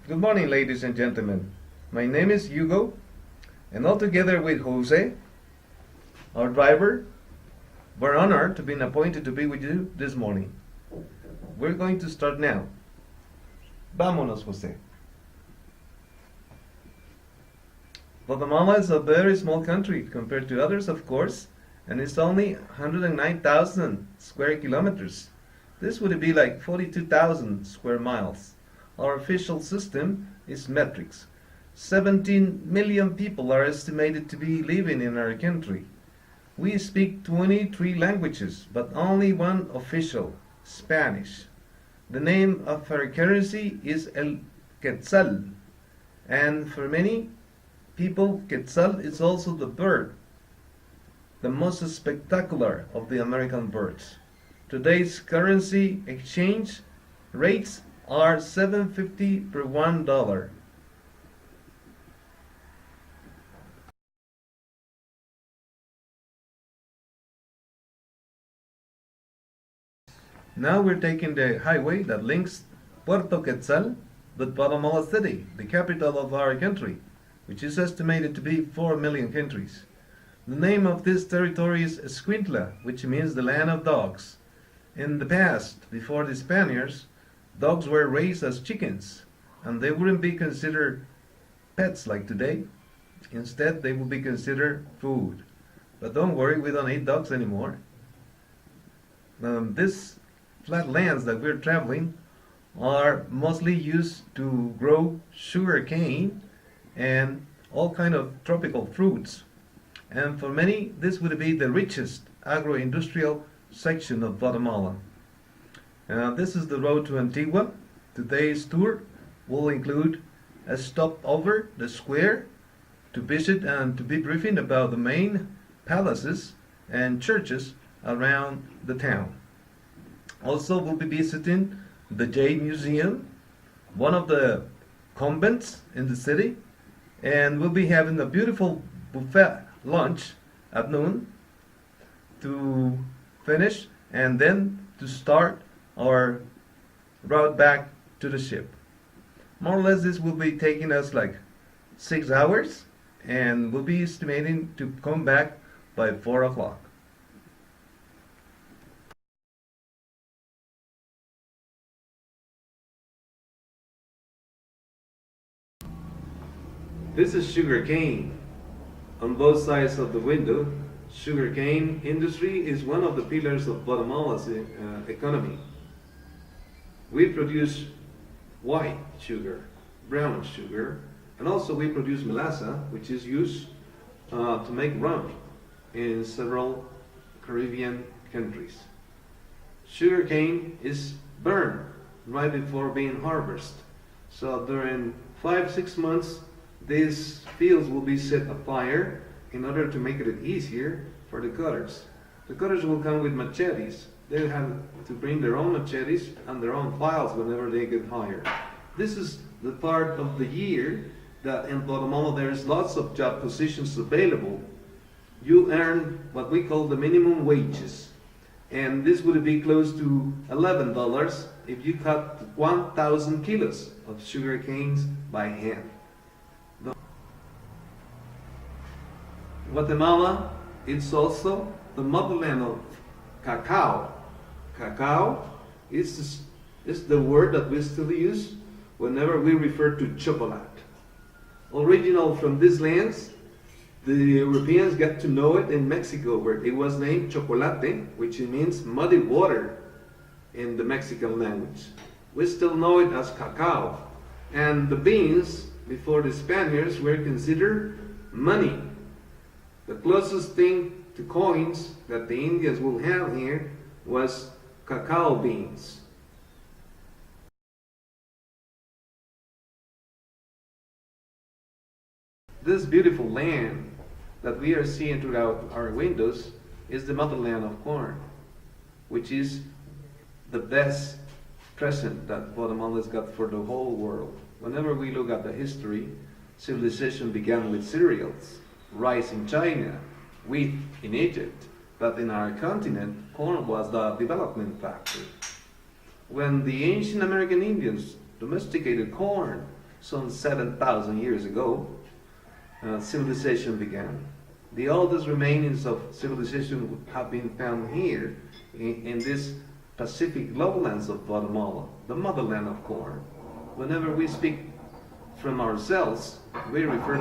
Good morning, ladies and gentlemen. My name is Hugo, and all together with Jose, our driver, we're honored to be appointed to be with you this morning. We're going to start now. Vámonos, Jose. Guatemala is a very small country compared to others, of course, and it's only 109,000 square kilometers. This would be like 42,000 square miles. Our official system is metrics. 17 million people are estimated to be living in our country. We speak 23 languages, but only one official, Spanish. The name of our currency is El Quetzal, and for many people, Quetzal is also the bird, the most spectacular of the American birds. Today's currency exchange rates are $7.50 per $1. Now we're taking the highway that links Puerto Quetzal with Guatemala City, the capital of our country, which is estimated to be 4 million countries. The name of this territory is Escuintla, which means the land of dogs. In the past, before the Spaniards, dogs were raised as chickens, and they wouldn't be considered pets like today. Instead, they would be considered food. But don't worry, we don't eat dogs anymore. These flat lands that we're traveling are mostly used to grow sugar cane and all kind of tropical fruits. And for many, this would be the richest agro-industrial section of Guatemala. This is the road to Antigua. Today's tour will include a stop over the square to visit and to be briefing about the main palaces and churches around the town. Also, we'll be visiting the Jade Museum, one of the convents in the city, and we'll be having a beautiful buffet lunch at noon to finish and then to start our route back to the ship. More or less this will be taking us like 6 hours, and we'll be estimating to come back by 4 o'clock. This is sugar cane. On both sides of the window, sugarcane industry is one of the pillars of Guatemala's economy. We produce white sugar, brown sugar, and also we produce melaza, which is used to make rum in several Caribbean countries. Sugarcane is burned right before being harvested. So during 5-6 months, these fields will be set afire in order to make it easier for the cutters. The cutters will come with machetes. They have to bring their own machetes and their own files whenever they get hired. This is the part of the year that in Guatemala there's lots of job positions available. You earn what we call the minimum wages, and this would be close to $11 if you cut 1,000 kilos of sugar canes by hand. Guatemala is also the motherland of cacao. Cacao is the word that we still use whenever we refer to chocolate. Original from these lands, the Europeans got to know it in Mexico, where it was named chocolate, which means muddy water in the Mexican language. We still know it as cacao. And the beans, before the Spaniards, were considered money. The closest thing to coins that the Indians will have here was cacao beans. This beautiful land that we are seeing throughout our windows is the motherland of corn, which is the best present that Guatemala's got for the whole world. Whenever we look at the history, civilization began with cereals, rice in China, wheat in Egypt, but in our continent, corn was the development factor. When the ancient American Indians domesticated corn, some 7,000 years ago, civilization began. The oldest remainings of civilization have been found here in this Pacific lowlands of Guatemala, the motherland of corn. Whenever we speak from ourselves, we refer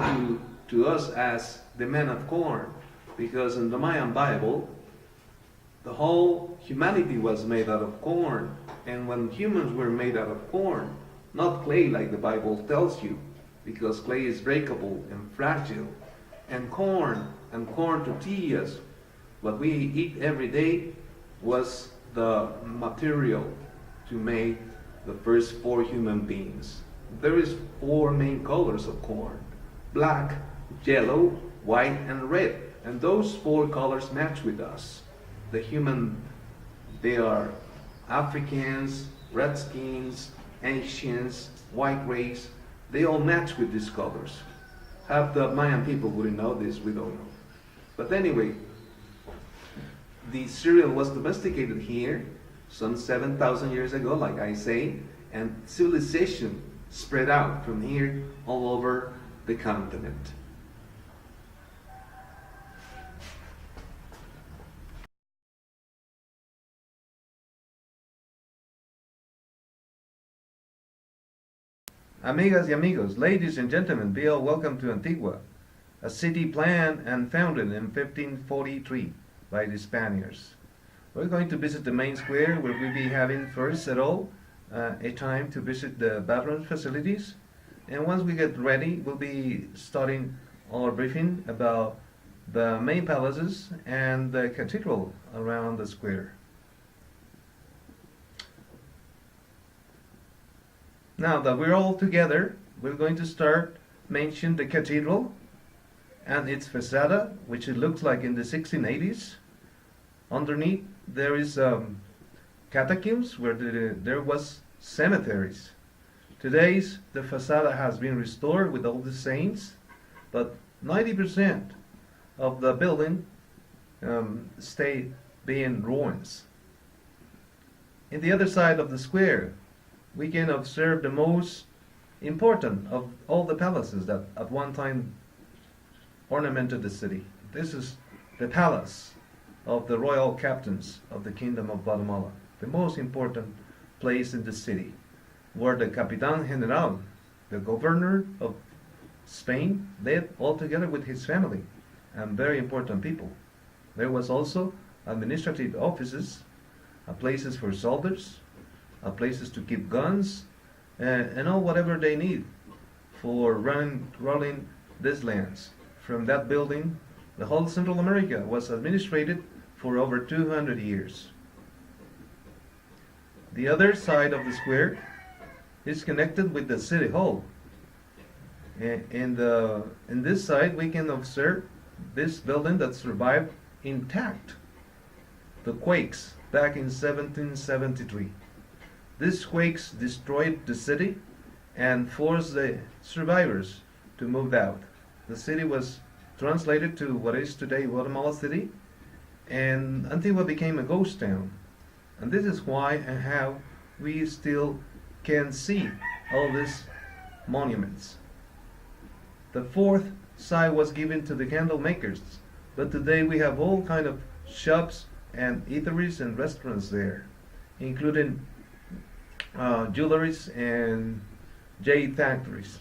to us as the men of corn, because in the Mayan Bible, the whole humanity was made out of corn. And when humans were made out of corn, not clay like the Bible tells you, because clay is breakable and fragile, and corn tortillas, what we eat every day, was the material to make the first 4 human beings. There is 4 main colors of corn: black, yellow, white, and red. And those 4 colors match with us. The human, they are Africans, Redskins, Asians, white race. They all match with these colors. Half the Mayan people wouldn't know this, we don't know. But anyway, the cereal was domesticated here some 7,000 years ago, like I say, and civilization spread out from here all over the continent. Amigas y amigos, ladies and gentlemen, be all welcome to Antigua, a city planned and founded in 1543 by the Spaniards. We're going to visit the main square, where we'll be having first at all a time to visit the bathroom facilities. And once we get ready, we'll be starting our briefing about the main palaces and the cathedral around the square. Now that we're all together, we're going to start mention the cathedral and its facade, which it looks like in the 1680s. Underneath there is catacombs where there was cemeteries. Today's the facade has been restored with all the saints, but 90% of the building stayed being ruins. In the other side of the square, we can observe the most important of all the palaces that at one time ornamented the city. This is the palace of the royal captains of the Kingdom of Guatemala, the most important place in the city, where the Capitan General, the governor of Spain, lived all together with his family and very important people. There was also administrative offices, places for soldiers, places to keep guns, and all whatever they need for running these lands. From that building, the whole Central America was administrated for over 200 years. The other side of the square is connected with the city hall. In this side, we can observe this building that survived intact the quakes back in 1773. These quakes destroyed the city and forced the survivors to move out. The city was translated to what is today Guatemala City, and Antigua became a ghost town. And this is why and how we still can see all these monuments. The 4th side was given to the candle makers, but today we have all kind of shops and eateries and restaurants there, including jewelries and jade factories.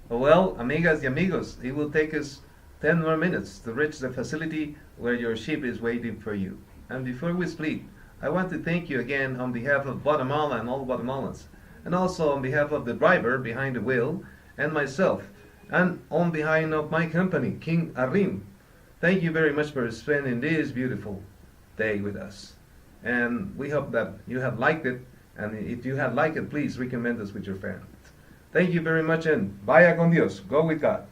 Well, amigas y amigos, it will take us 10 more minutes to reach the facility where your ship is waiting for you. And before we split, I want to thank you again on behalf of Guatemala and all Guatemalans, and also on behalf of the driver behind the wheel and myself, and on behalf of my company, King Arim. Thank you very much for spending this beautiful day with us. And we hope that you have liked it, and if you have liked it, please recommend us with your friends. Thank you very much, and vaya con Dios. Go with God.